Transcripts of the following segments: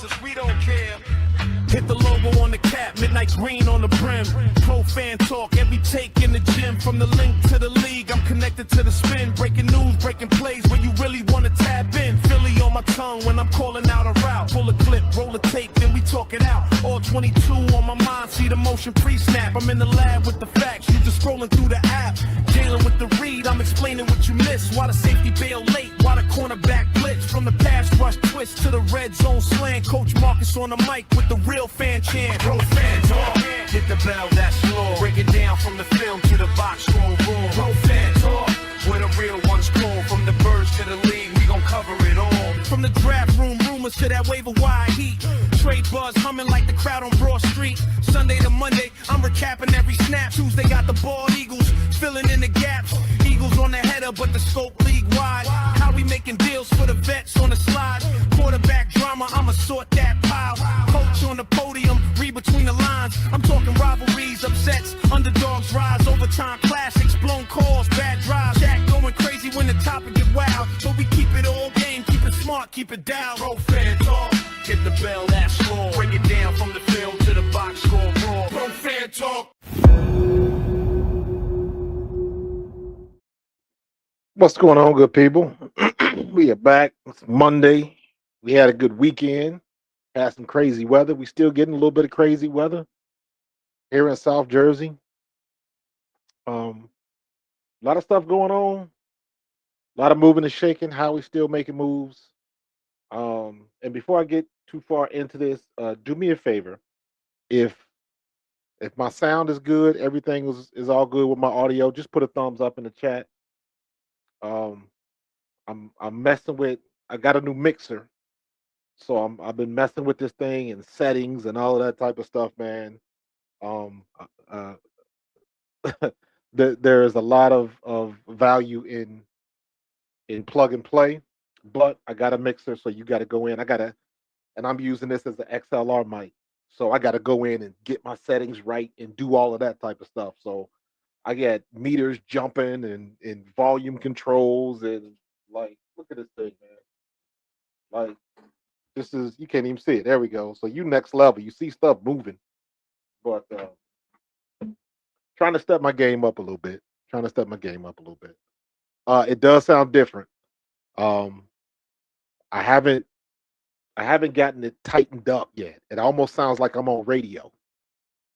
watch us, we don't care. Hit the logo on the cap, midnight green on the brim. Pro fan talk, every take in the gym. From the link to the league, I'm connected to the spin. Breaking news, breaking plays where you really want to tap in. Philly on my tongue when I'm calling out a route. Pull a clip, roll a tape, then we talk it out. All 22 on my mind, see the motion pre-snap. I'm in the lab with the facts, you just scrolling through the app. Dealing with the read, I'm explaining what you missed. Why the safety bail late, why the cornerback blitz. From the pass rush twist to the red zone slant. Coach Marcus on the mic with the real fan chant. Pro fan talk, hit the bell, that's law. Break it down from the film to the box score room. Pro fan talk, where the real ones call. From the birds to the league, we gon' cover it all. From the draft room rumors to that waiver wire heat. Trade buzz humming like the crowd on Broad Street. Sunday to Monday, I'm recapping every snap. Tuesday got the bald Eagles filling in the gaps. Eagles on the header, but the scope league wide. How we making deals for the vets on the slide. Quarterback drama, I'ma sort that pile. Coach on the podium, read between the lines. I'm talking rivalries, upsets, underdogs rise, overtime classics, blown calls, bad drives. Jack going crazy when the topic get wild. So we keep it all game, keep it smart, keep it down. Pro fan talk, hit the bell, that's law. Break it down from the film to the box score raw. Pro fan talk. What's going on, good people? We are back. It's Monday. We had a good weekend. Had some crazy weather. We still getting a little bit of crazy weather here in South Jersey. A lot of stuff going on. A lot of moving and shaking. Howie's still making moves. And before I get too far into this, do me a favor. If my sound is good, everything is all good with my audio, just put a thumbs up in the chat. I'm messing with. I got a new mixer, so I've been messing with this thing and settings and all of that type of stuff, man. There is a lot of value in plug and play, but I got a mixer, so you got to go in. And I'm using this as an XLR mic, so I got to go in and get my settings right and do all of that type of stuff. So I got meters jumping and volume controls and like, look at this thing, man. Like, this is, you can't even see it. There we go. So you next level. You see stuff moving. But trying to step my game up a little bit. It does sound different. I haven't gotten it tightened up yet. It almost sounds like I'm on radio.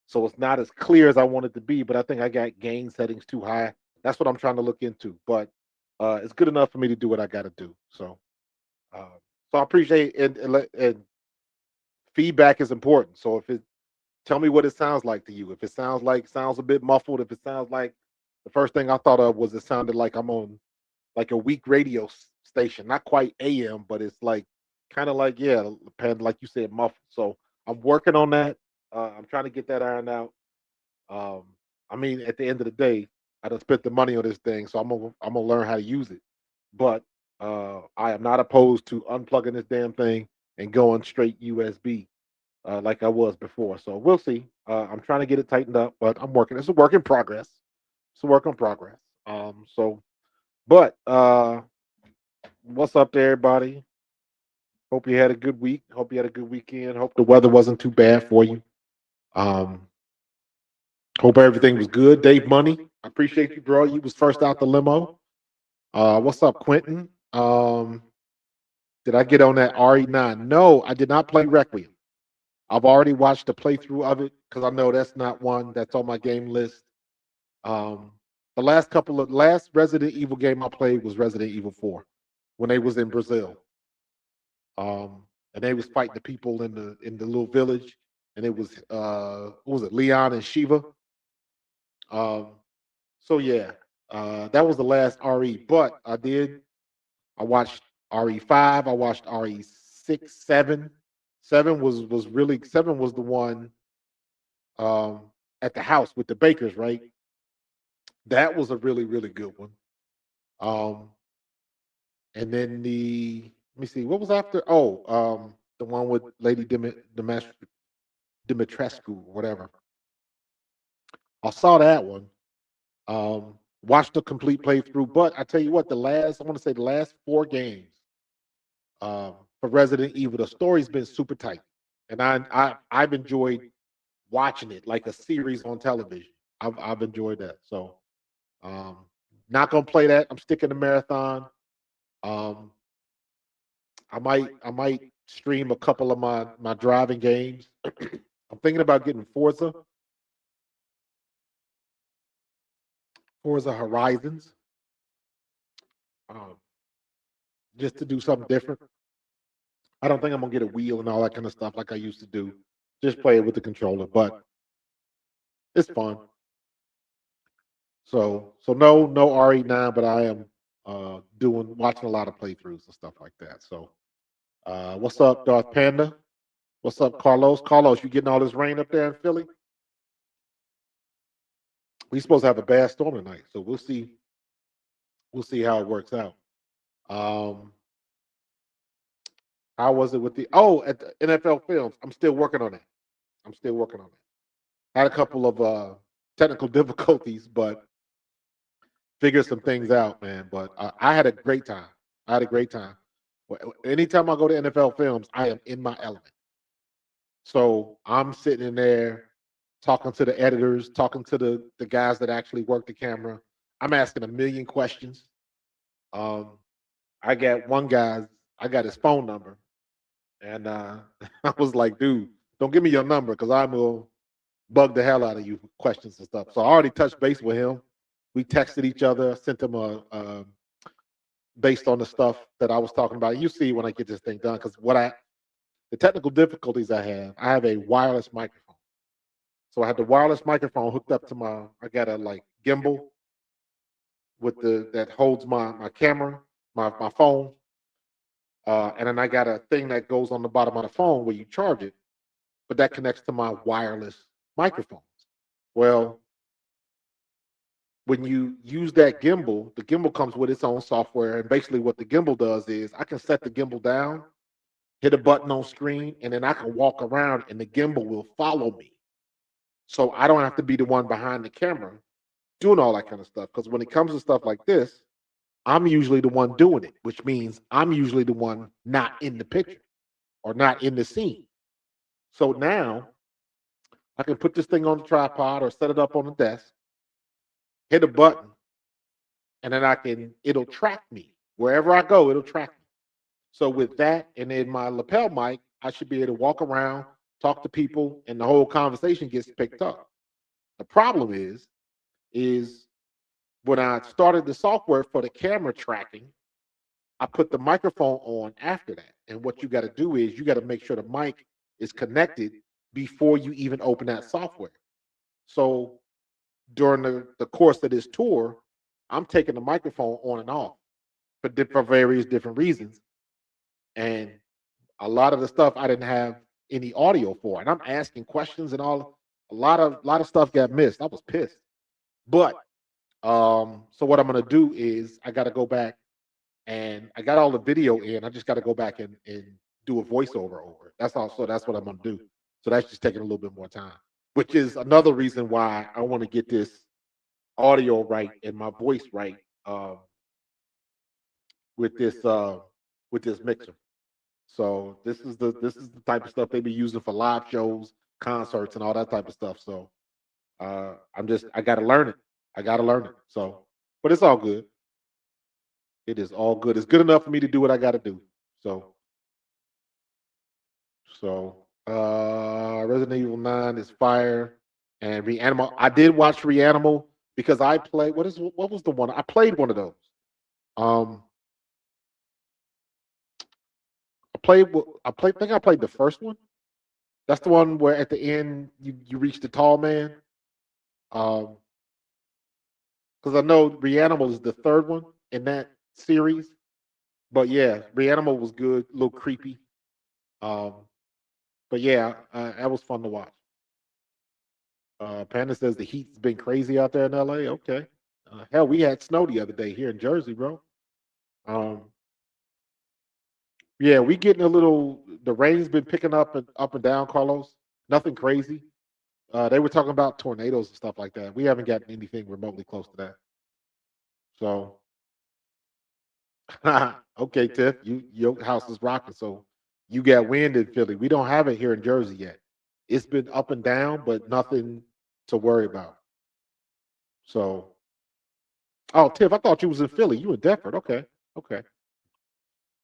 So it's not as clear as I want it to be, but I think I got gain settings too high. That's what I'm trying to look into. But it's good enough for me to do what I got to do. So I appreciate it, and feedback is important. So tell me what it sounds like to you. If it sounds a bit muffled, if it sounds like, the first thing I thought of was it sounded like I'm on like a weak radio station, not quite AM, but it's like kind of like, yeah, like you said, muffled. So I'm working on that. I'm trying to get that ironed out. I mean, at the end of the day, I done spent the money on this thing, so I'm gonna learn how to use it. But I am not opposed to unplugging this damn thing and going straight USB like I was before. So we'll see. I'm trying to get it tightened up, but I'm working. It's a work in progress. But what's up there, everybody? Hope you had a good week. Hope you had a good weekend. Hope the weather wasn't too bad for you. Hope everything was good. Dave Money, I appreciate you, bro. You was first out the limo. What's up, Quentin? Did I get on that RE9? No, I did not play Requiem. I've already watched the playthrough of it because I know that's not one that's on my game list. The last Resident Evil game I played was Resident Evil 4 when they was in Brazil. And they was fighting the people in the little village, and it was what was it, Leon and Shiva. So yeah, that was the last RE. But I watched RE5. I watched RE6, 7. 7 was the one at the house with the bakers, right? That was a really, really good one. And then let me see, what was after? Oh, the one with Lady Dimitrescu, whatever. I saw that one. Watched the complete playthrough, but I tell you what, I want to say the last 4 games, for Resident Evil. The story's been super tight, and I've enjoyed watching it like a series on television. I've enjoyed that. So um, not gonna play that. I'm sticking to marathon. Um, I might stream a couple of my driving games. I'm thinking about getting Forza Horizons, um, just to do something different. I don't think I'm gonna get a wheel and all that kind of stuff like I used to do. Just play it with the controller, but it's fun. So no RE9, but I am doing watching a lot of playthroughs and stuff like that. So what's up, Darth Panda? What's up, Carlos? Carlos, you getting all this rain up there in Philly? We supposed to have a bad storm tonight, so we'll see. We'll see how it works out. Um, how was it with the at the NFL Films? I'm still working on that. I'm still working on it. Had a couple of technical difficulties, but figured some things out, man. But I had a great time. I had a great time. Anytime I go to NFL Films, I am in my element. So I'm sitting in there talking to the editors, talking to the guys that actually work the camera. I'm asking a million questions. Um, I got one guy's, I got his phone number, and I was like, dude, don't give me your number because I'm gonna bug the hell out of you for questions and stuff. So I already touched base with him. We texted each other, sent him a based on the stuff that I was talking about. You see when I get this thing done, because the technical difficulties I have a wireless microphone. So I had the wireless microphone hooked up to I got a like gimbal with that holds my camera, my phone. And then I got a thing that goes on the bottom of the phone where you charge it, but that connects to my wireless microphones. Well, when you use that gimbal, the gimbal comes with its own software. And basically, what the gimbal does is I can set the gimbal down, hit a button on screen, and then I can walk around and the gimbal will follow me. So I don't have to be the one behind the camera doing all that kind of stuff. Because when it comes to stuff like this, I'm usually the one doing it, which means I'm usually the one not in the picture or not in the scene. So now I can put this thing on the tripod or set it up on the desk, hit a button, and then it'll track me. Wherever I go, it'll track me. So with that and then my lapel mic, I should be able to walk around, talk to people, and the whole conversation gets picked up. The problem is when I started the software for the camera tracking, I put the microphone on after that. And what you got to do is you got to make sure the mic is connected before you even open that software. So during the course of this tour, I'm taking the microphone on and off for various different reasons. And a lot of the stuff I didn't have any audio for. And I'm asking questions and all. A lot of stuff got missed. I was pissed. But so what I'm gonna do is I gotta go back and I got all the video in. I just gotta go back and do a voiceover over it. That's all. So that's what I'm gonna do. So that's just taking a little bit more time, which is another reason why I want to get this audio right and my voice right with this mixer. So this is the type of stuff they be using for live shows, concerts, and all that type of stuff. So I gotta learn it. I gotta learn it. So, but it's all good. It is all good. It's good enough for me to do what I gotta do. So Resident Evil 9 is fire. And Reanimal. I did watch Reanimal because I played what was the one? I played one of those. Um I think I played the first one. That's the one where at the end you reach the tall man. Um, because I know Reanimal is the third one in that series. But yeah, Reanimal was good, a little creepy. Um, but yeah, that was fun to watch. Panda says the heat's been crazy out there in LA. Okay. Hell, we had snow the other day here in Jersey, bro. Um, yeah, we getting a little. The rain's been picking up and down, Carlos. Nothing crazy. They were talking about tornadoes and stuff like that. We haven't gotten anything remotely close to that. So, okay, Tiff, your house is rocking. So You got wind in Philly. We don't have it here in Jersey yet. It's been up and down, but nothing to worry about. So, oh, Tiff, I thought you was in Philly. You in Deptford? Okay, okay.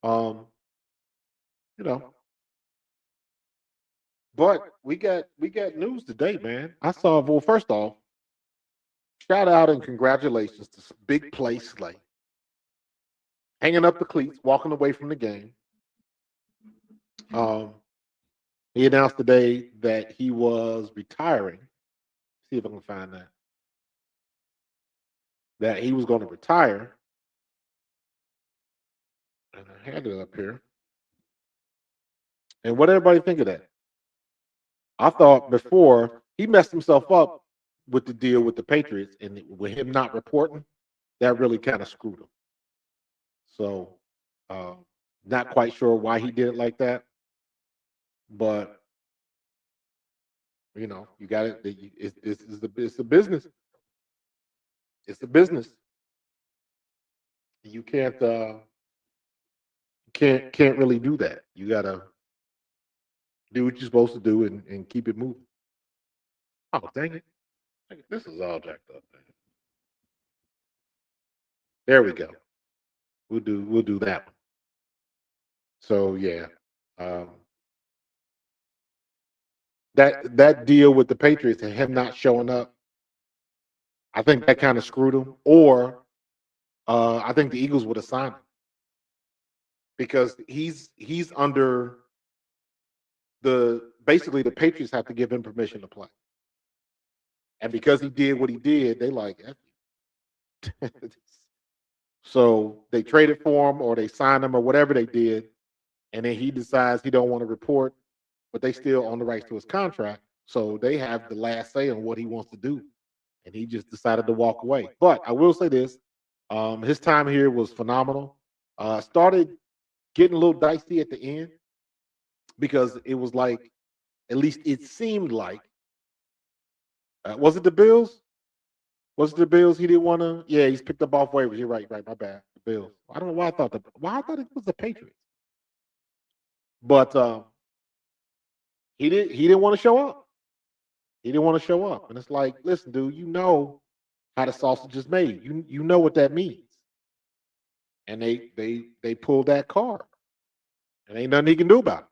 Um, you know, but we got news today, man. I saw. Well, first off, shout out and congratulations to Big Play Slay, hanging up the cleats, walking away from the game. Um, he announced today that he was retiring. See if I can find that. That he was going to retire, and I had it up here. And what did everybody think of that? I thought before he messed himself up with the deal with the Patriots, and with him not reporting, that really kind of screwed him. So, uh, not quite sure why he did it like that, but you got it. It's a business. It's a business. You can't really do that. You gotta do what you're supposed to do and keep it moving. Oh, dang it! This is all jacked up. Man. There we go. We'll do that one. So yeah, um, that deal with the Patriots and him not showing up, I think that kind of screwed him. Or I think the Eagles would have signed him because he's under the basically the Patriots have to give him permission to play, and because he did what he did, they like. F you. So they traded for him or they signed him or whatever they did, and then he decides he don't want to report, but they still own the rights to his contract, so they have the last say on what he wants to do, and he just decided to walk away. But I will say this: his time here was phenomenal. Started getting a little dicey at the end because it was like, at least it seemed like, was it the Bills? Was it the Bills? He didn't want to. Yeah, he's picked up off waivers. You're right, right. My bad. The Bills. I don't know why I thought it was the Patriots, but he didn't want to show up. He didn't want to show up, and it's like, listen, dude, you know how the sausage is made. You know what that means, and they pulled that card, and ain't nothing he can do about it.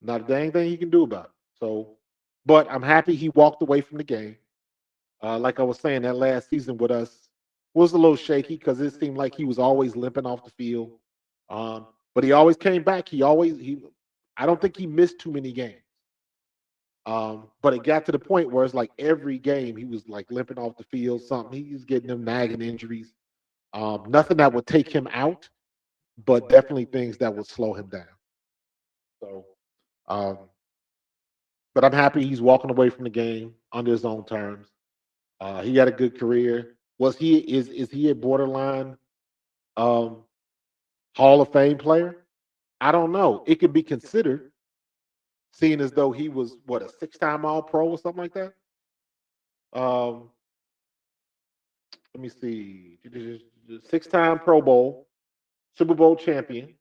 Not a dang thing he can do about it. So, but I'm happy he walked away from the game. Like I was saying, that last season with us was a little shaky because it seemed like he was always limping off the field. But he always came back. I don't think he missed too many games. But it got to the point where it's like every game he was like limping off the field. Something he was getting them nagging injuries. Nothing that would take him out, but definitely things that would slow him down. So, um, but I'm happy he's walking away from the game under his own terms. He had a good career. Is he a borderline um, Hall of Fame player? I don't know. It could be considered, seeing as though he was what, a six-time All Pro or something like that. Um, Let me see, six-time Pro Bowl, Super Bowl champion.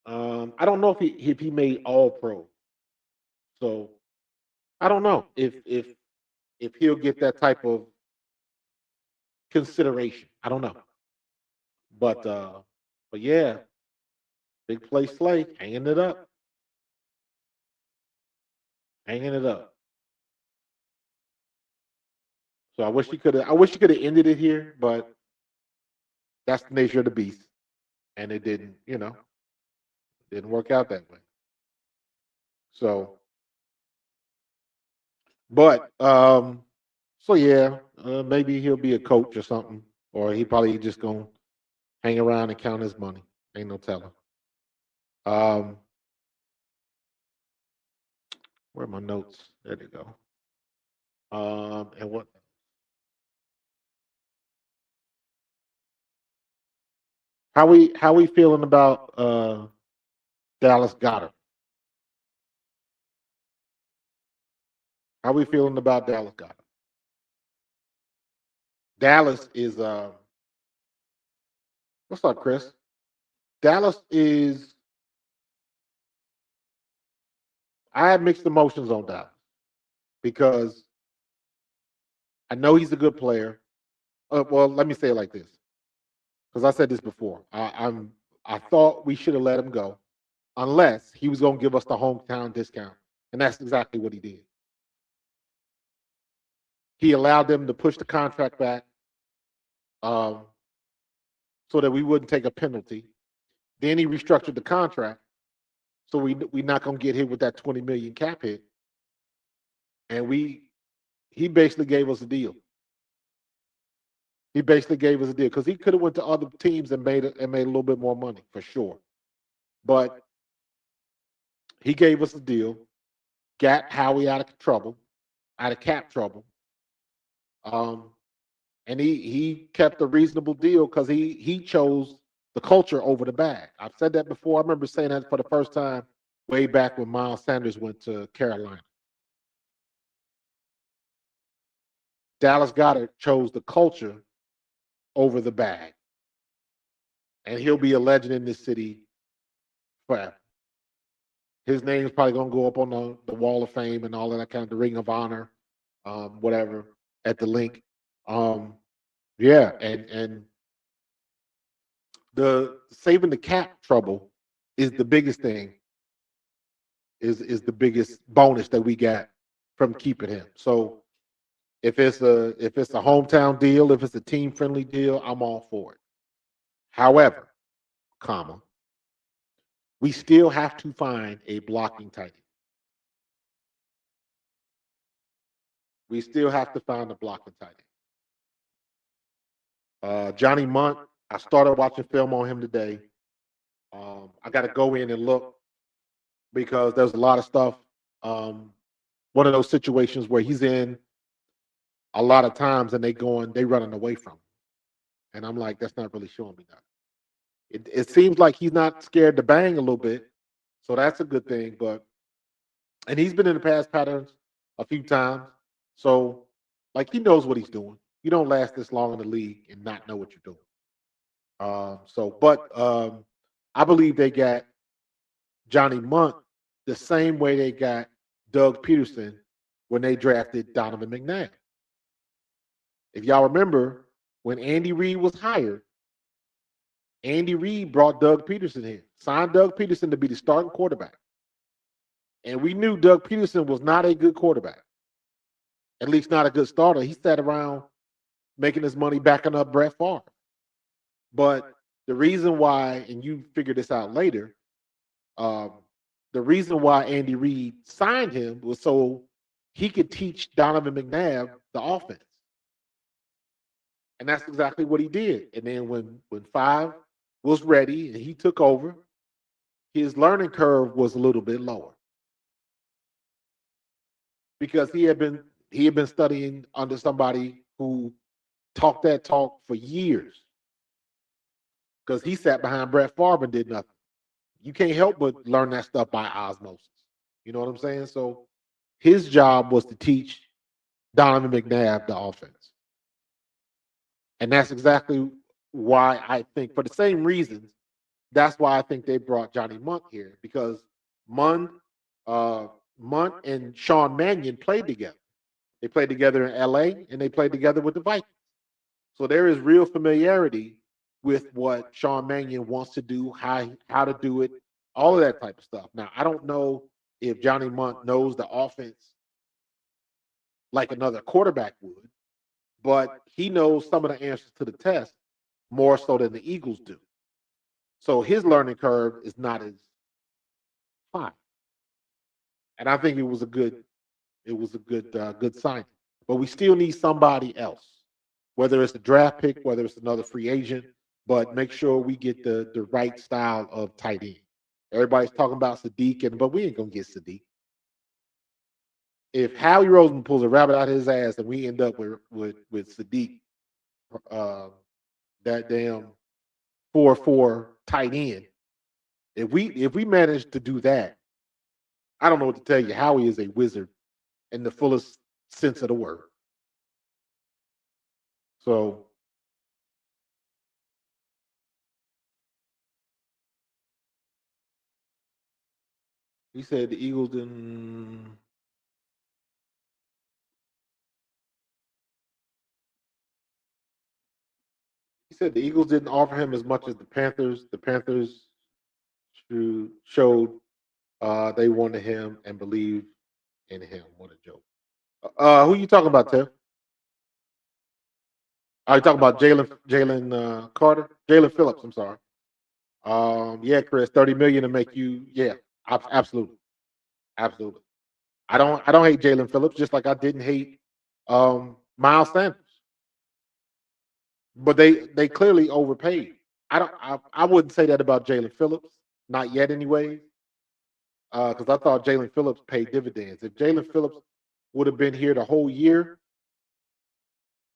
I don't know if he made All Pro, so I don't know if he'll get that type of consideration. I don't know, but yeah, big play Slay, hanging it up. So I wish he could have ended it here, but that's the nature of the beast, and it didn't work out that way. So, but so yeah, maybe he'll be a coach or something, or he probably just gonna hang around and count his money. Ain't no telling. Um, where are my notes? There they go. And how we feeling about Dallas Goddard? How we feeling about Dallas Goddard? Dallas is what's up, Chris? Dallas is. I have mixed emotions on Dallas because I know he's a good player. Well, let me say it like this, because I said this before. I thought we should have let him go, unless he was going to give us the hometown discount, and that's exactly what he did. He allowed them to push the contract back, um, so that we wouldn't take a penalty. Then he restructured the contract, so we're not going to get hit with that 20 million cap hit, and he basically gave us a deal. He basically gave us a deal because he could have went to other teams and made a little bit more money for sure. But he gave us a deal, got Howie out of trouble, out of cap trouble, um, and he kept a reasonable deal because he chose the culture over the bag. I've said that before. I remember saying that for the first time way back when Miles Sanders went to Carolina. Dallas Goedert chose the culture over the bag, and he'll be a legend in this city forever. His name's probably gonna go up on the Wall of Fame and all of that kind of the Ring of Honor, whatever at the link. Um, yeah, and the saving the cap trouble is the biggest thing. Is the biggest bonus that we got from keeping him. So if it's a hometown deal, if it's a team friendly deal, I'm all for it. However, comma, we still have to find a blocking tight end. We still have to find a blocking tight end. Johnny Munt, I started watching film on him today. I got to go in and look because there's a lot of stuff. One of those situations where he's in a lot of times and they running away from him. And I'm like, that's not really showing me that. It seems like he's not scared to bang a little bit. So that's a good thing. And he's been in the past patterns a few times. So like he knows what he's doing. You don't last this long in the league and not know what you're doing. But I believe they got Johnny Munt the same way they got Doug Peterson when they drafted Donovan McNabb. If y'all remember, when Andy Reid was hired, Andy Reid brought Doug Peterson in, signed Doug Peterson to be the starting quarterback. And we knew Doug Peterson was not a good quarterback, at least not a good starter. He sat around making his money backing up Brett Favre. But the reason why, and you figure this out later, um, the reason why Andy Reid signed him was so he could teach Donovan McNabb the offense. And that's exactly what he did. And then when Five was ready and he took over, his learning curve was a little bit lower because he had been studying under somebody who talked that talk for years. Because he sat behind Brett Favre and did nothing. You can't help but learn that stuff by osmosis. You know what I'm saying? So his job was to teach Donovan McNabb the offense. And that's exactly why I think, for the same reasons, that's why I think they brought Johnny Munt here because Munt, Munt and Sean Mannion played together. They played together in LA and they played together with the Vikings. So there is real familiarity with what Sean Mannion wants to do, how to do it, all of that type of stuff. Now, I don't know if Johnny Munt knows the offense like another quarterback would, but he knows some of the answers to the test more so than the Eagles do. So his learning curve is not as high. And I think it was a good sign. But we still need somebody else, whether it's a draft pick, whether it's another free agent. But make sure we get the right style of tight end. Everybody's talking about Sadiq, but we ain't gonna get Sadiq. If Howie Roseman pulls a rabbit out of his ass and we end up with Sadiq, uh, that damn 4-4 tight end, if we manage to do that, I don't know what to tell you. Howie is a wizard in the fullest sense of the word. So He said the Eagles didn't. He said the Eagles didn't offer him as much as the Panthers. The Panthers showed they wanted him and believed in him. What a joke. Who you talking about, Tim? Are you talking about Jalen Carter? Jalen Phillips, I'm sorry. Yeah, Chris, 30 million to make you, yeah, absolutely. Absolutely. I don't hate Jalen Phillips, just like I didn't hate Miles Sanders. But they clearly overpaid. I wouldn't say that about Jalen Phillips, not yet anyways. Because I thought Jalen Phillips paid dividends. If Jalen Phillips would have been here the whole year,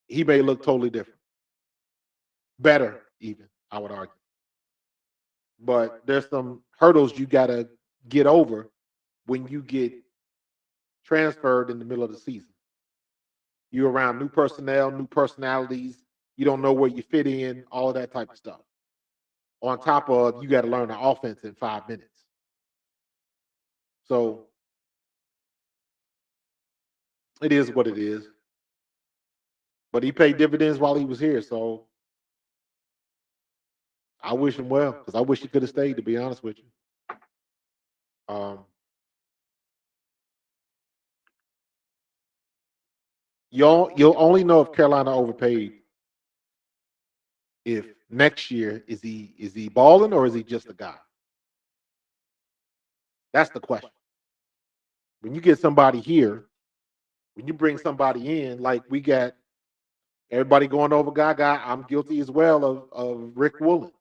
he may look totally different. Better, even, I would argue. But there's some hurdles you got to get over when you get transferred in the middle of the season. You're around new personnel, new personalities. You don't know where you fit in, all of that type of stuff. On top of you got to learn the offense in 5 minutes. So it is what it is. But he paid dividends while he was here. So I wish him well because I wish he could have stayed, to be honest with you. Um, you'll only know if Carolina overpaid if next year is he balling or is he just a guy? That's the question. When you get somebody here, when you bring somebody in, like we got everybody going over Gaga, I'm guilty as well of Riq Woolen.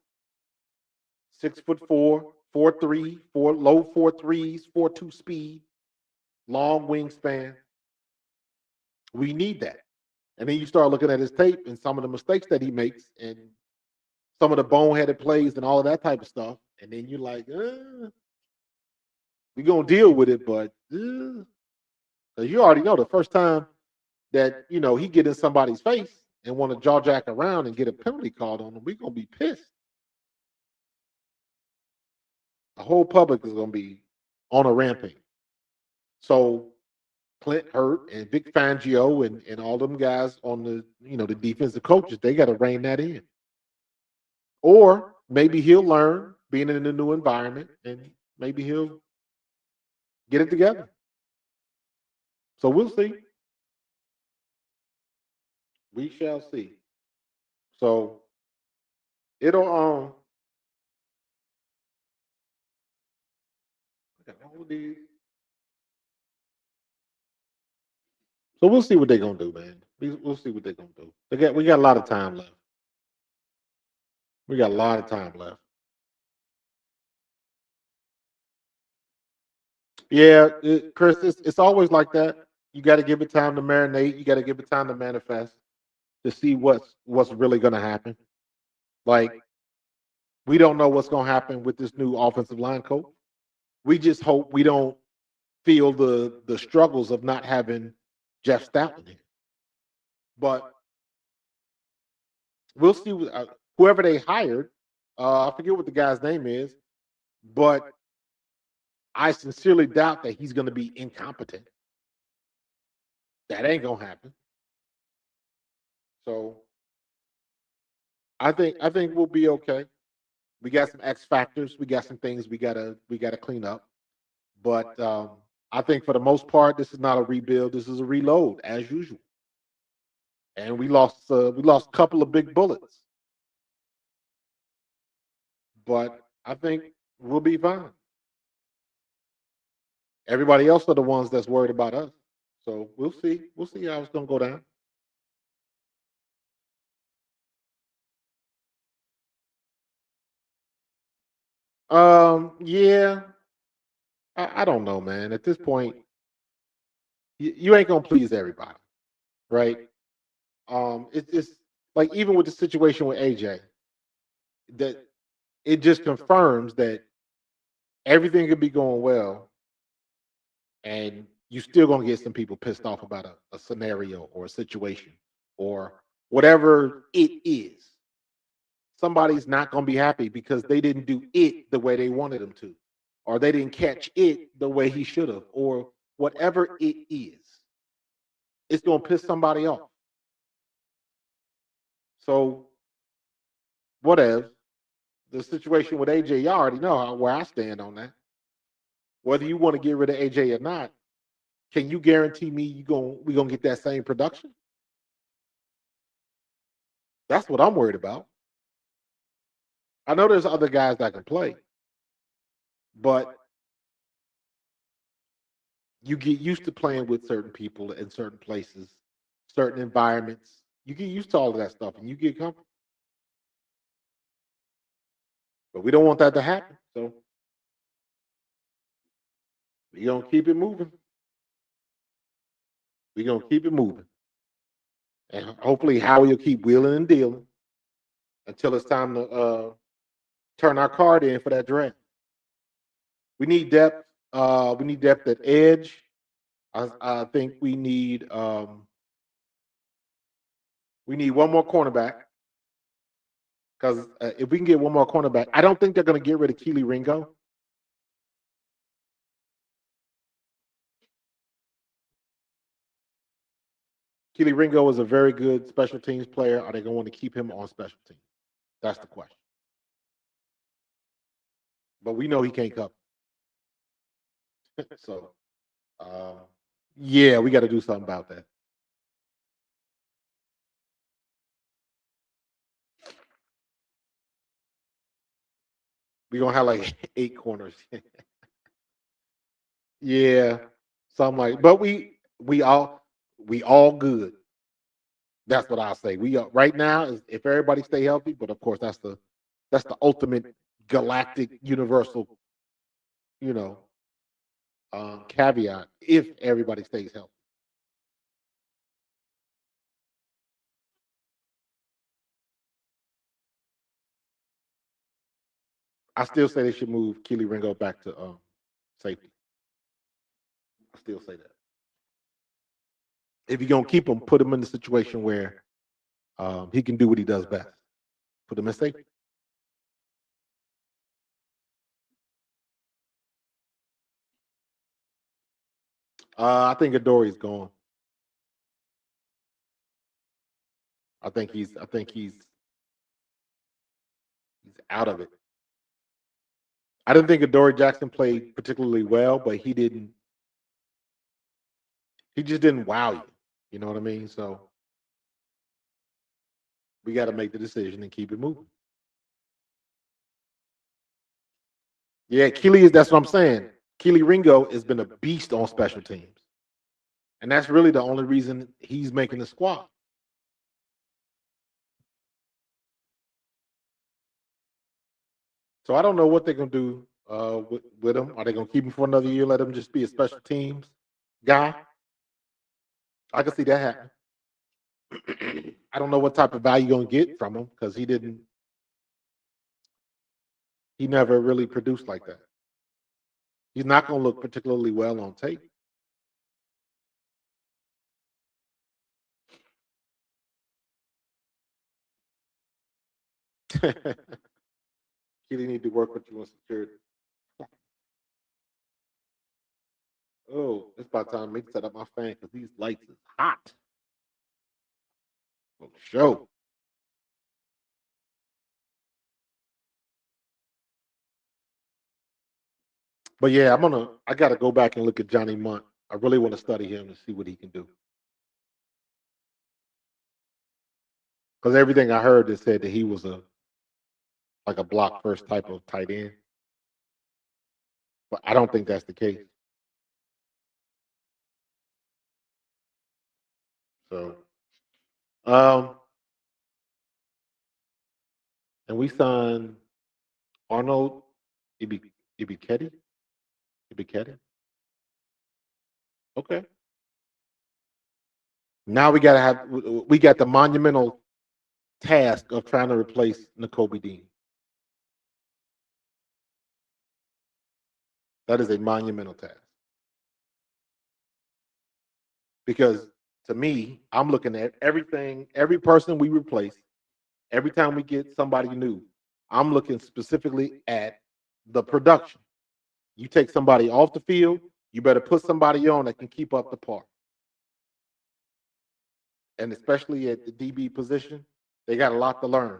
6'4", 4'3", low 4'3s, 4'2" speed, long wingspan. We need that. And then you start looking at his tape and some of the mistakes that he makes and some of the boneheaded plays and all of that type of stuff. And then you're like, we're going to deal with it, but because you already know the first time that, he get in somebody's face and want to jaw jack around and get a penalty called on him, we're going to be pissed. The whole public is going to be on a rampage. So Clint Hurt and Vic Fangio and all them guys on the defensive coaches, they got to rein that in. Or maybe he'll learn being in a new environment and maybe he'll get it together. So we'll see. We shall see. So it'll so we'll see what they're gonna do, man. We'll see what they're gonna do. We got a lot of time left. We got a lot of time left. Yeah, Chris, it's always like that. You got to give it time to marinate. You got to give it time to manifest to see what's really going to happen. Like we don't know what's going to happen with this new offensive line coach. We just hope we don't feel the struggles of not having Jeff Stoutland here. But we'll see whoever they hired. I forget what the guy's name is, but I sincerely doubt that he's going to be incompetent. That ain't gonna happen. So I think we'll be okay. We got some X factors. We got some things we gotta clean up. But I think for the most part, this is not a rebuild. This is a reload as usual. And we lost a couple of big bullets, but I think we'll be fine. Everybody else are the ones that's worried about us. So we'll see. We'll see how it's gonna go down. Yeah, I don't know, man. At this point, you ain't gonna please everybody, right? It's like even with the situation with AJ, that it just confirms that everything could be going well, and you still gonna get some people pissed off about a scenario or a situation or whatever it is. Somebody's not gonna be happy because they didn't do it the way they wanted them to, or they didn't catch it the way he should have, or whatever it is. It's going to piss somebody off. So, whatever. The situation with AJ, you already know where I stand on that. Whether you want to get rid of AJ or not, can you guarantee me we gonna get that same production? That's what I'm worried about. I know there's other guys that can play, but you get used to playing with certain people in certain places, certain environments. You get used to all of that stuff, and you get comfortable. But we don't want that to happen, so we're gonna keep it moving. We're gonna keep it moving, and hopefully Howie will keep wheeling and dealing until it's time to turn our card in for that draft. We need depth. We need depth at edge. I think we need one more cornerback, because if we can get one more cornerback, I don't think they're going to get rid of Keely Ringo. Keely Ringo is a very good special teams player. Are they going to want to keep him on special teams? That's the question. But we know he can't cover. So, yeah, we got to do something about that. We're going to have like 8 corners. Yeah, something like. But we all good. That's what I'll say. We are right now. If everybody stay healthy, but of course that's the ultimate galactic universal, you know, caveat. If everybody stays healthy, I still say they should move Keely Ringo back to safety. I still say that. If you're gonna keep him, put him in the situation where he can do what he does best. Put him in safety. I think Adori's gone. He's out of it. I didn't think Adoree Jackson played particularly well, but he didn't. He just didn't wow you. You know what I mean? So we got to make the decision and keep it moving. Yeah, Keely is. That's what I'm saying. Keely Ringo has been a beast on special teams, and that's really the only reason he's making the squad. So I don't know what they're gonna do with him. Are they gonna keep him for another year? Let him just be a special teams guy? I can see that happen. I don't know what type of value you're gonna get from him because he didn't. He never really produced like that. He's not gonna look particularly well on tape. Keely need to work with you on security. Oh, it's about time for me to set up my fan because these lights is hot. For sure. But yeah, I gotta go back and look at Johnny Munt. I really want to study him and see what he can do. Because everything I heard that said that he was a block first type of tight end. But I don't think that's the case. So um and we signed Arnold Ibiketi. Ibiketi. Okay. Now we got the monumental task of trying to replace N'Kobe Dean. That is a monumental task. Because to me, I'm looking at everything, every person we replace, every time we get somebody new, I'm looking specifically at the production. You take somebody off the field, you better put somebody on that can keep up the par. And especially at the DB position, they got a lot to learn.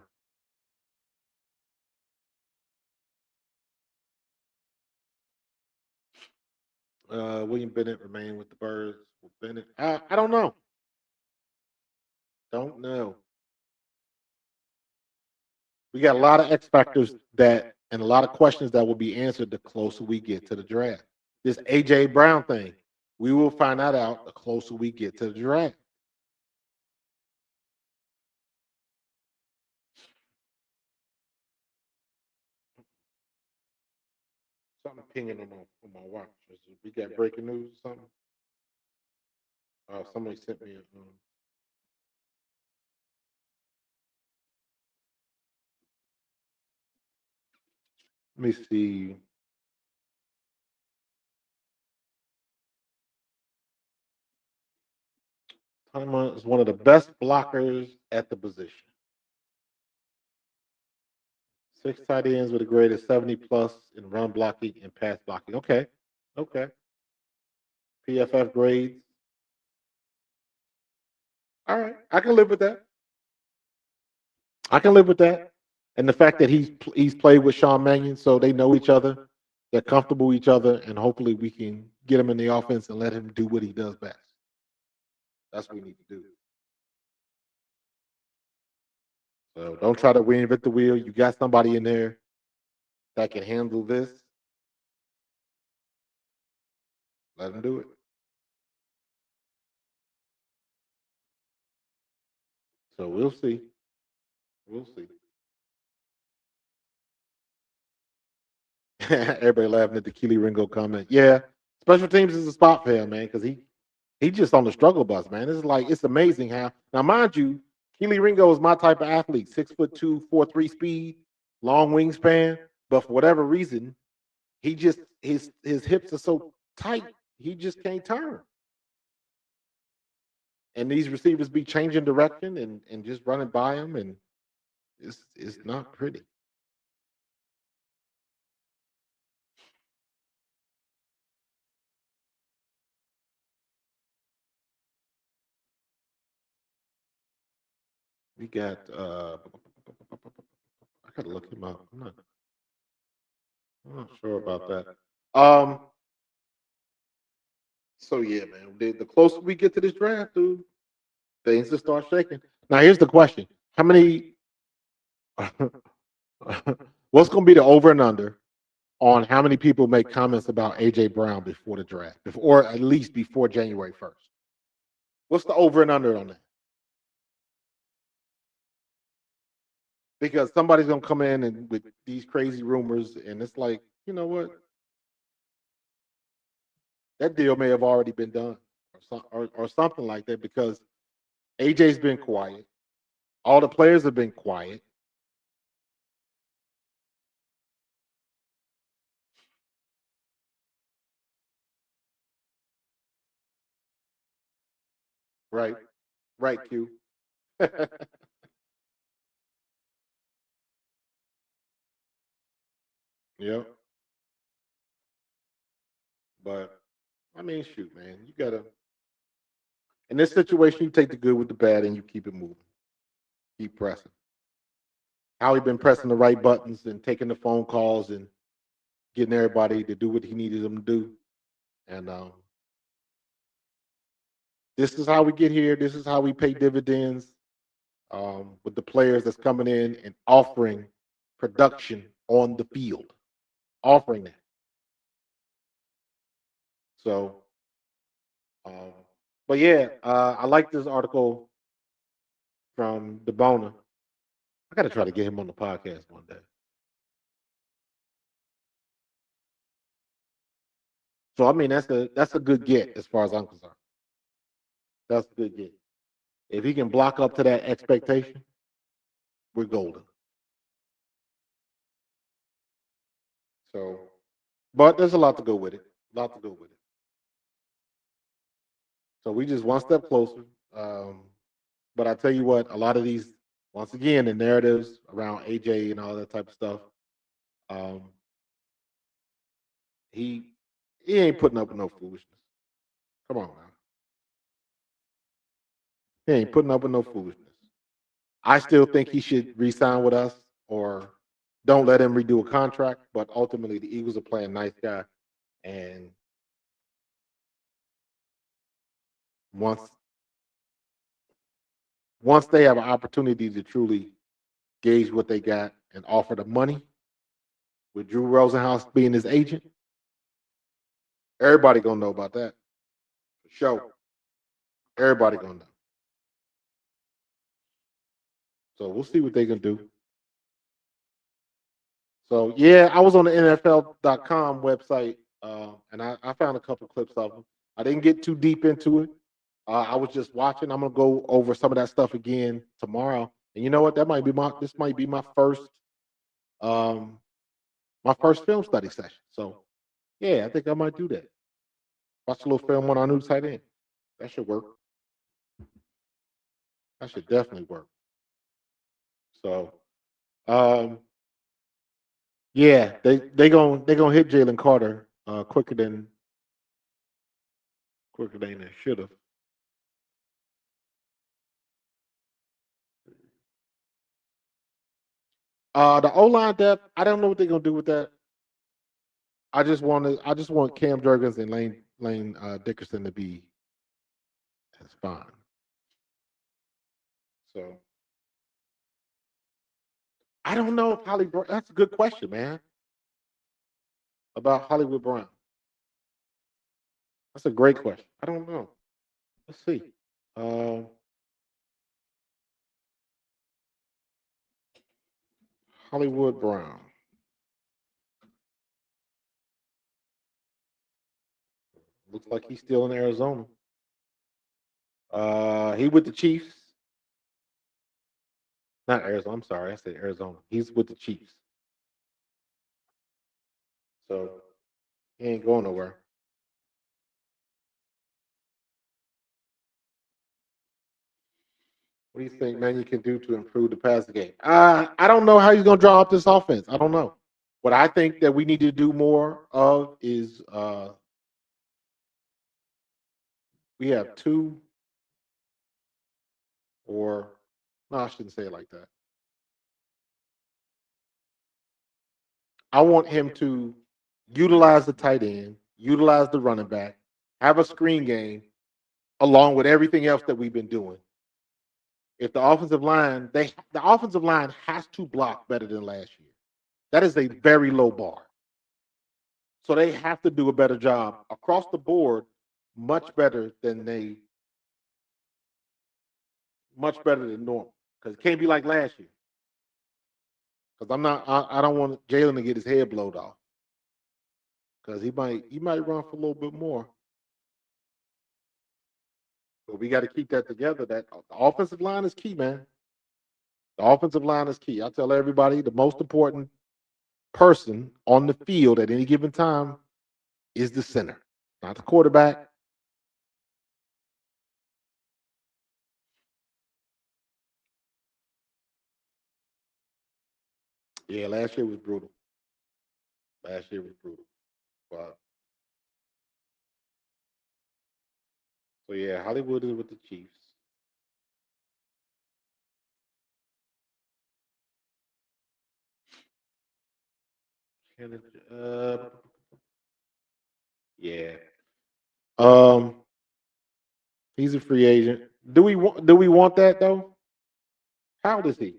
William Bennett remain with the Birds. Bennett, I don't know. Don't know. We got a lot of X factors that and a lot of questions that will be answered the closer we get to the draft. This AJ Brown thing, we will find that out the closer we get to the draft. Something pinging on my watch. We got breaking news or something. Somebody sent me a. Let me see. Tama is one of the best blockers at the position. 6 tight ends with a grade of 70 plus in run blocking and pass blocking. Okay. Okay. PFF grades. All right. I can live with that. I can live with that. And the fact that he's played with Sean Mannion, so they know each other, they're comfortable with each other, and hopefully we can get him in the offense and let him do what he does best. That's what we need to do. So don't try to reinvent the wheel. You got somebody in there that can handle this. Let him do it. So we'll see. We'll see. Everybody laughing at the Keely Ringo comment. Yeah, special teams is a spot for him, man, because he just on the struggle bus, man. It's amazing how now, mind you, Keely Ringo is my type of athlete, 6'2", 4'3" speed, long wingspan. But for whatever reason, he just his hips are so tight, he just can't turn. And these receivers be changing direction and just running by him, and it's not pretty. We got I gotta look him up. I'm not sure about that. Um so yeah, man. The closer we get to this draft, dude, things just start shaking. Now here's the question. How many what's gonna be the over and under on how many people make comments about AJ Brown before the draft, or at least before January 1st? What's the over and under on that? Because somebody's gonna come in and with these crazy rumors, and it's like, you know what? That deal may have already been done, or something like that. Because AJ's been quiet, all the players have been quiet. Right, right, Q. Yeah, but I mean, shoot, man, you gotta. In this situation, you take the good with the bad and you keep it moving, keep pressing. Howie been pressing the right buttons and taking the phone calls and getting everybody to do what he needed them to do. And this is how we get here. This is how we pay dividends with the players that's coming in and offering production on the field, offering that. So, um, but yeah, I like this article from DeBona. I got to try to get him on the podcast one day. So I mean, that's a good get as far as I'm concerned. That's a good get. If he can block up to that expectation, we're golden. So, but there's a lot to go with it. A lot to go with it. So we just one step closer. Um, but I tell you what, a lot of these, once again, the narratives around AJ and all that type of stuff, um, He ain't putting up with no foolishness. Come on now. He ain't putting up with no foolishness. I still think he should re-sign with us or don't let him redo a contract. But ultimately, the Eagles are playing nice guy, and once once they have an opportunity to truly gauge what they got and offer the money, with Drew Rosenhaus being his agent, everybody gonna know about that. For sure, everybody gonna know. So we'll see what they can do. So yeah, I was on the NFL.com website, and I found a couple clips of them. I didn't get too deep into it. I was just watching. I'm gonna go over some of that stuff again tomorrow. And you know what? That might be this might be um my first film study session. So yeah, I think I might do that. Watch a little film on our new tight end. That should work. That should definitely work. So um yeah, they gonna hit Jalen Carter quicker than they should have. The O line depth, I don't know what they're gonna do with that. I just want Cam Jurgens and Lane Dickerson to be as fine. So I don't know if that's a good question, man. About Hollywood Brown. That's a great question. I don't know. Let's see. Um, Hollywood Brown. Looks like he's still in Arizona. He with the Chiefs. Not Arizona. I'm sorry, I said Arizona. He's with the Chiefs. So he ain't going nowhere. What do you think, man? You can do to improve the passing game? I don't know how he's going to draw up this offense. I don't know. What I think that we need to do more of is we have two or no, I shouldn't say it like that. I want him to utilize the tight end, utilize the running back, have a screen game along with everything else that we've been doing. If the offensive line has to block better than last year. That is a very low bar. So they have to do a better job across the board, much better than much better than normal. Because it can't be like last year. Because I don't want Jalen to get his head blowed off. Because he might run for a little bit more. But we got to keep that together. That the offensive line is key, man. The offensive line is key. I tell everybody the most important person on the field at any given time is the center, not the quarterback. Yeah, last year was brutal. Last year was brutal. But so yeah, Hollywood is with the Chiefs. Yeah. Um, he's a free agent. Do we want that though? How old is he?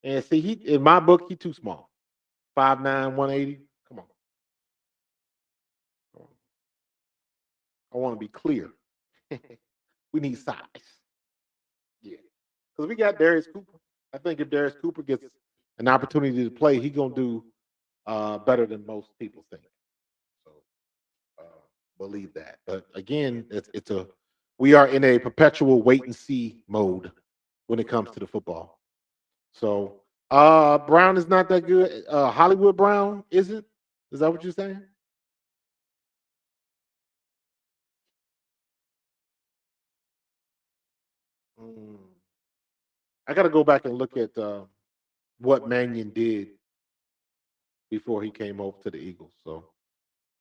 And see, he in my book, he too small. 5'9", 180. Come on. Come on. I want to be clear. We need size. Yeah. Because we got Darius Cooper. I think if Darius Cooper gets an opportunity to play, he gonna do better than most people think. So uh, believe that. But again, it's we are in a perpetual wait and see mode when it comes to the football. So Brown is not that good. Hollywood Brown isn't. Is that what you're saying? Mm. I got to go back and look at what Mannion did before he came over to the Eagles. So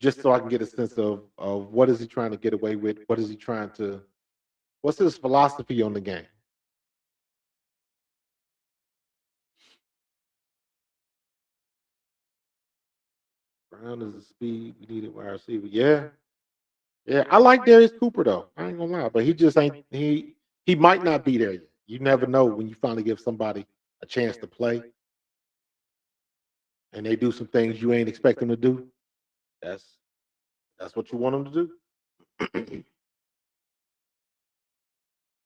just so I can get a sense of what is he trying to get away with? What is he trying to? What's his philosophy on the game? Brown is the speed we needed wide receiver. Yeah, yeah. I like Darius Cooper though. I ain't gonna lie, but he just ain't he might not be there yet. You never know when you finally give somebody a chance to play and they do some things you ain't expect them to do. That's that's what you want them to do.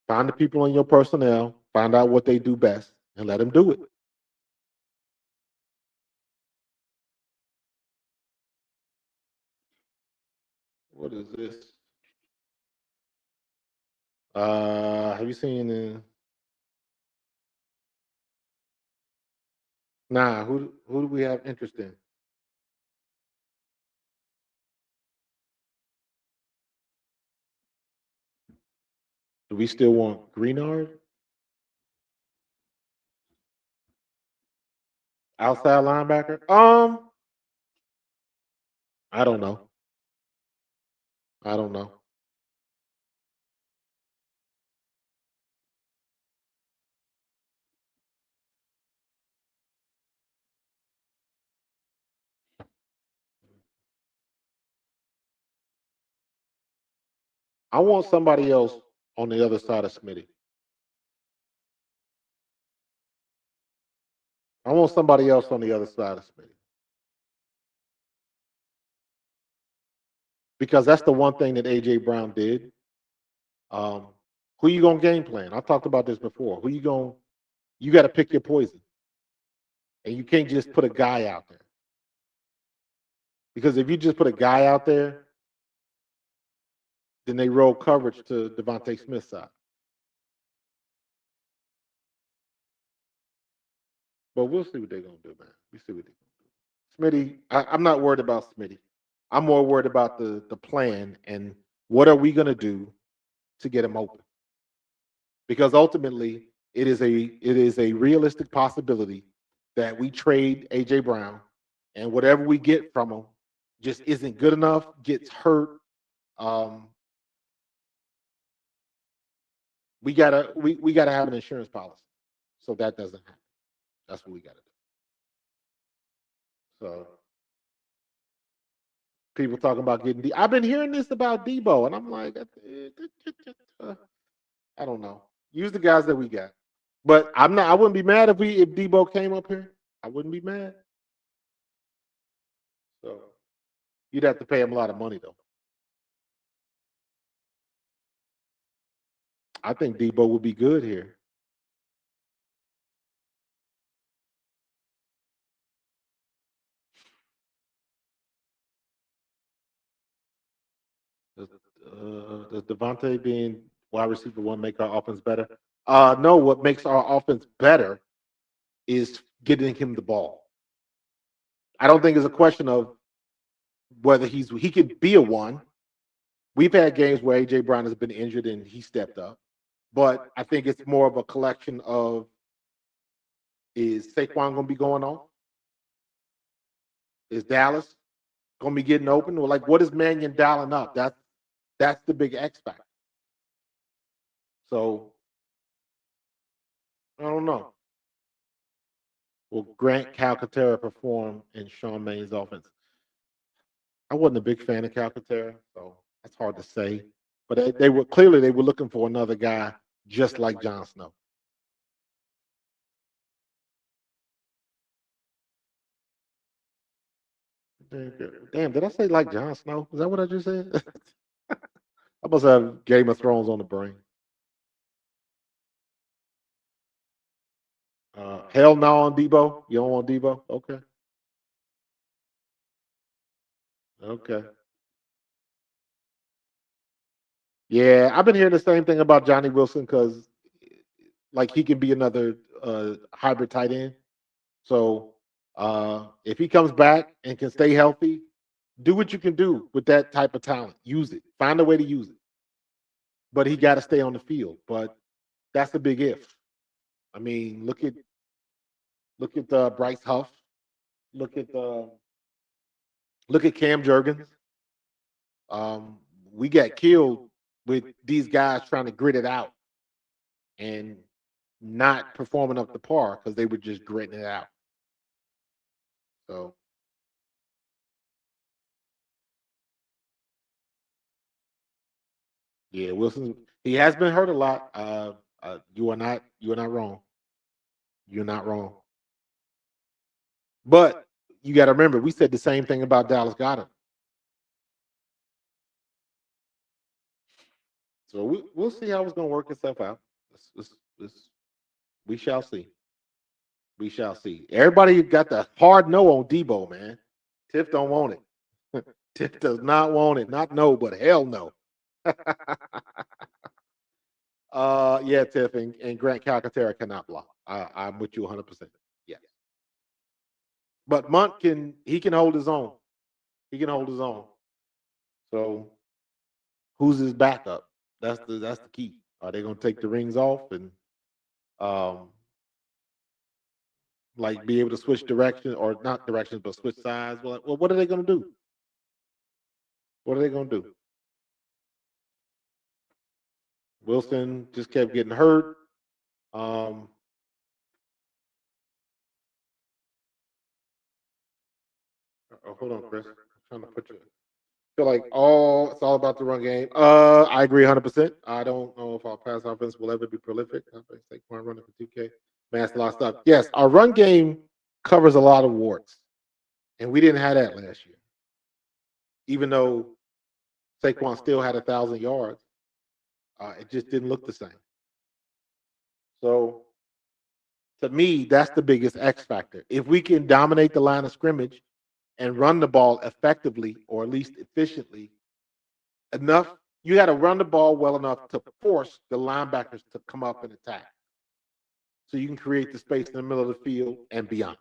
Find the people in your personnel, find out what they do best, and let them do it. What is this? Have you seen? Nah. Who do we have interest in? Do we still want Greenard outside linebacker? I don't know. I don't know. I want somebody else on the other side of Smitty. I want somebody else on the other side of Smitty because that's the one thing that AJ Brown did. Um, who you gonna game plan? I talked about this before. Who you going? You got to pick your poison, and you can't just put a guy out there because if you just put a guy out there, then they roll coverage to Devontae Smith's side. But we'll see what they're gonna do, man. We see what they Smitty. I'm not worried about Smitty. I'm more worried about the plan and what are we gonna do to get him open. Because ultimately it is a realistic possibility that we trade AJ Brown and whatever we get from him just isn't good enough, gets hurt. Um, we gotta have an insurance policy so that doesn't happen. That's what we gotta do. So people talking about getting I've been hearing this about Debo, and I'm like, I don't know. Use the guys that we got. But I'm not. I wouldn't be mad if Debo came up here. I wouldn't be mad. So you'd have to pay him a lot of money though. I think Debo would be good here. Does, does Devontae being wide receiver one make our offense better? No. What makes our offense better is getting him the ball. I don't think it's a question of whether he could be a one. We've had games where AJ Brown has been injured and he stepped up, but I think it's more of a collection of is Saquon going to be going on? Is Dallas going to be getting open? Or like what is Mannion dialing up? That's the big X factor. So I don't know. Will Grant Calcaterra perform in Sean Main's offense? I wasn't a big fan of Calcaterra, so that's hard to say. But they were looking for another guy just like Jon Snow. Damn, did I say like Jon Snow? Is that what I just said? I must have Game of Thrones on the brain. Hell no on Debo. You don't want Debo? Okay. Okay. Yeah, I've been hearing the same thing about Johnny Wilson because like he can be another hybrid tight end. So if he comes back and can stay healthy, do what you can do with that type of talent. Use it. Find a way to use it. But he got to stay on the field. But that's a big if. I mean, look at Bryce Huff. Look at Cam Jurgens. We got killed with these guys trying to grit it out and not performing up to par because they were just gritting it out. So yeah, Wilson, he has been hurt a lot. You are not wrong. You're not wrong. But you got to remember, we said the same thing about Dallas Goddard. So we'll see how it's going to work itself out. We shall see. We shall see. Everybody got the hard no on Debo, man. Tiff don't want it. Tiff does not want it. Not no, but hell no. Yeah, Tiff and Grant Calcaterra cannot block. I'm with you 100%. Yeah. But Munt can hold his own. He can hold his own. So who's his backup? That's the key. Are they gonna take the rings off and um like be able to switch direction or not directions but switch sides? Well, what are they gonna do? What are they gonna do? Wilson just kept getting hurt. Um Hold on, Chris. I'm trying to put you. Feel like it's all about the run game. I agree 100%. I don't know if our pass offense will ever be prolific. I think Saquon running for 2K, mass a lot of stuff. Yes, our run game covers a lot of warts, and we didn't have that last year. Even though Saquon still had 1,000 yards, it just didn't look the same. So, to me, that's the biggest X factor. If we can dominate the line of scrimmage and run the ball effectively or at least efficiently, enough, you got to run the ball well enough to force the linebackers to come up and attack. So you can create the space in the middle of the field and beyond.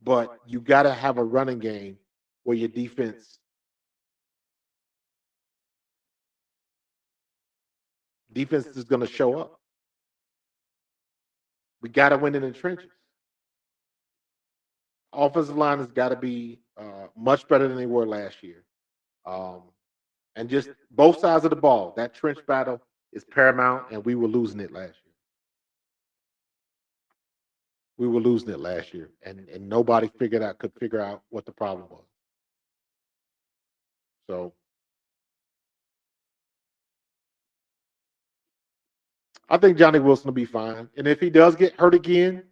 But you got to have a running game where your defense is going to show up. We got to win in the trenches. Offensive line has got to be much better than they were last year. And just both sides of the ball, that trench battle is paramount, and we were losing it last year. We were losing it last year, and nobody could figure out what the problem was. So I think Johnny Wilson will be fine. And if he does get hurt again,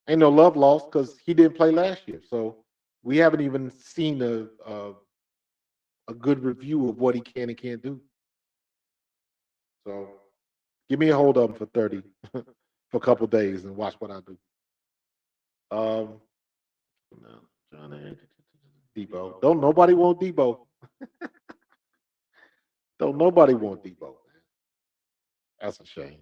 ain't no love lost because he didn't play last year. So we haven't even seen a good review of what he can and can't do. So give me a hold of him for 30 for a couple of days and watch what I do. No, Johnny Debo. Don't nobody want Debo. Don't nobody want Debo. That's a shame.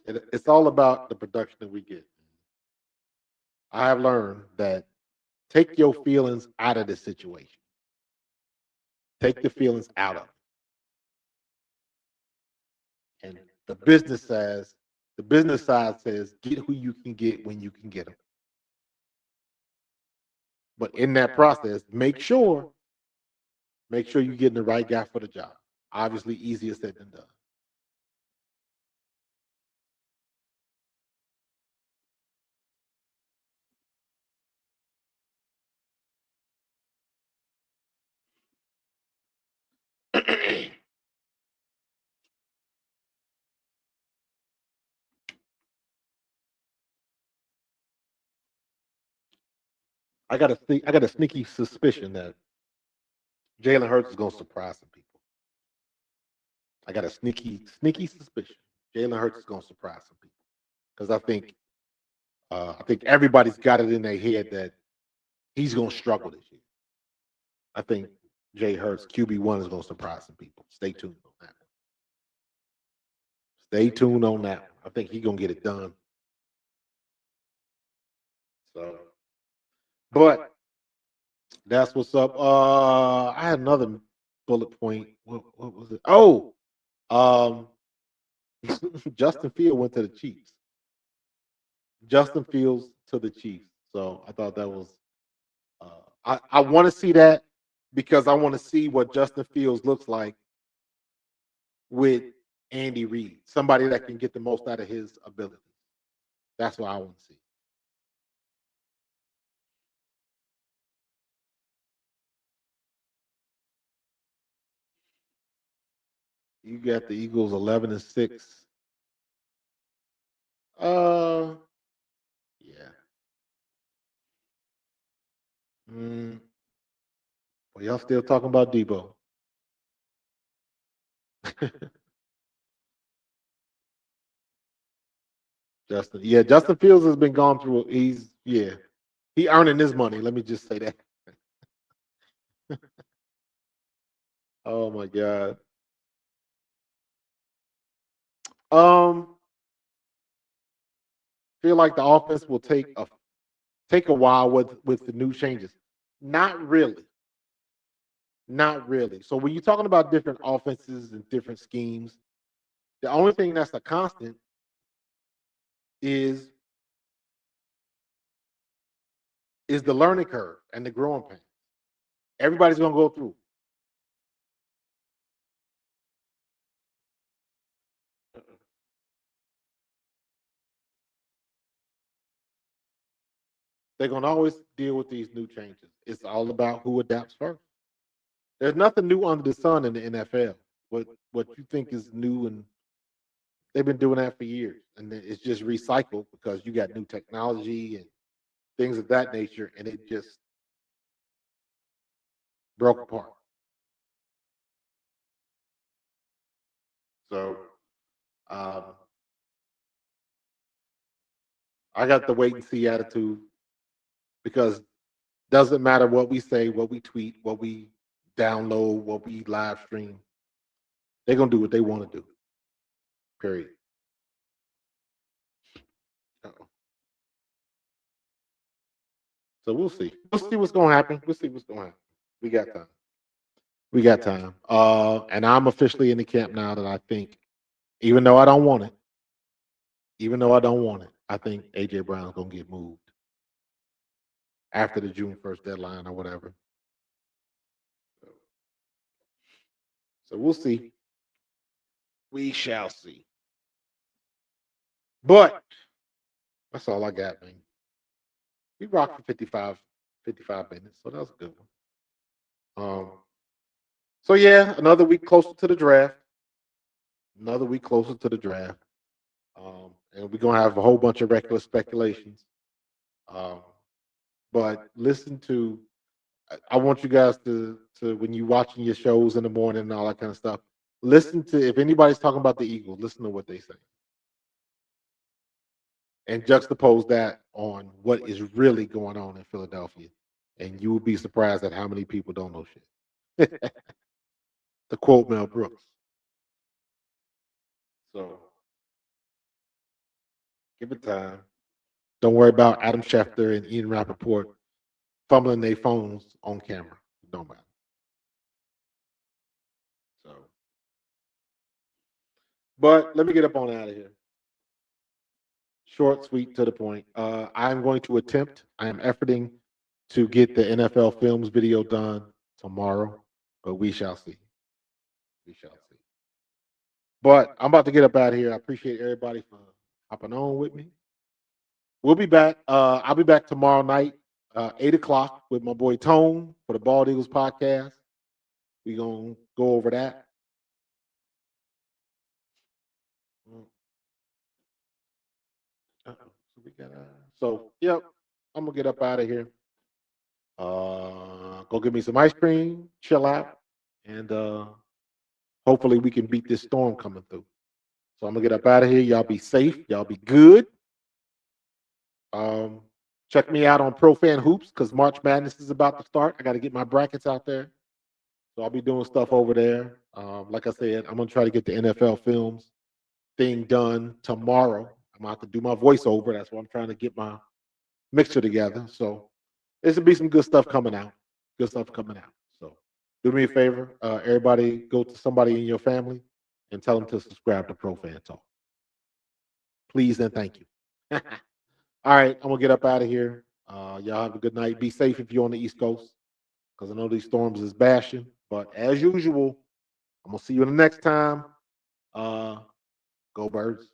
It's all about the production that we get. I have learned that take your feelings out of the situation. Take the feelings out of it. And the business side says, get who you can get when you can get them. But in that process, make sure you're getting the right guy for the job. Obviously, easier said than done. I got a sneaky suspicion that Jalen Hurts is going to surprise some people. I got a sneaky suspicion Jalen Hurts is going to surprise some people because I think everybody's got it in their head that he's going to struggle this year. I think Jay Hurts QB1 is going to surprise some people. Stay tuned on that. Stay tuned on that. I think he's going to get it done. So, but that's what's up. I had another bullet point. What was it? Oh, Justin Field went to the Chiefs. Justin Fields to the Chiefs. So I thought that was. I want to see that because I want to see what Justin Fields looks like with Andy Reid, somebody that can get the most out of his ability. That's what I want to see. You got the Eagles 11-6. Uh, yeah. Mm, well, y'all still talking about Debo? Justin, yeah, Justin Fields has been gone through. He earning his money. Let me just say that. Oh my God. Um, feel like the offense will take a while with the new changes. Not really. Not really. So when you're talking about different offenses and different schemes, the only thing that's a constant is is the learning curve and the growing pain. Everybody's gonna go through. They're gonna always deal with these new changes. It's all about who adapts first. There's nothing new under the sun in the NFL. What you think is new, and they've been doing that for years, and it's just recycled because you got new technology and things of that nature, and it just broke apart. So um, I got the wait and see attitude because doesn't matter what we say, what we tweet, what we download, what we live stream. They're gonna do what they want to do. Period. Uh-oh. So we'll see. We'll see what's gonna happen. We'll see what's gonna happen. We got time. We got time. And I'm officially in the camp now that I think, even though I don't want it, even though I don't want it, I think AJ Brown's gonna get moved after the June 1st deadline or whatever. So we'll see. We shall see. But that's all I got, man. We rocked for 55 minutes, so that was a good one. So yeah, another week closer to the draft. Another week closer to the draft. And we're gonna have a whole bunch of reckless speculations. Um, but listen to I want you guys to when you watching your shows in the morning and all that kind of stuff, listen to if anybody's talking about the Eagles, listen to what they say. And juxtapose that on what is really going on in Philadelphia. And you will be surprised at how many people don't know shit. To quote Mel Brooks. So give it time. Don't worry about Adam Schefter and Ian Rappaport fumbling their phones on camera. Don't matter. So, but let me get up on out of here. Short, sweet, to the point. I'm going to attempt. I am efforting to get the NFL Films video done tomorrow, but we shall see. We shall see. But I'm about to get up out of here. I appreciate everybody for hopping on with me. We'll be back. I'll be back tomorrow night, 8 o'clock, with my boy Tone for the Bald Eagles podcast. We're gonna go over that. So we got yep. I'm gonna get up out of here. Go get me some ice cream, chill out, and hopefully we can beat this storm coming through. So I'm gonna get up out of here. Y'all be safe. Y'all be good. Um, check me out on Pro Fan Hoops because March Madness is about to start. I got to get my brackets out there, so I'll be doing stuff over there. Like I said, I'm gonna try to get the NFL Films thing done tomorrow. I'm gonna have to do my voiceover. That's why I'm trying to get my mixture together. So this will be some good stuff coming out. Good stuff coming out. So do me a favor, everybody, go to somebody in your family and tell them to subscribe to Pro Fan Talk. Please and thank you. All right, I'm gonna get up out of here. Y'all have a good night. Be safe if you're on the East Coast, because I know these storms is bashing. But as usual, I'm gonna see you in the next time. Uh, Go Birds.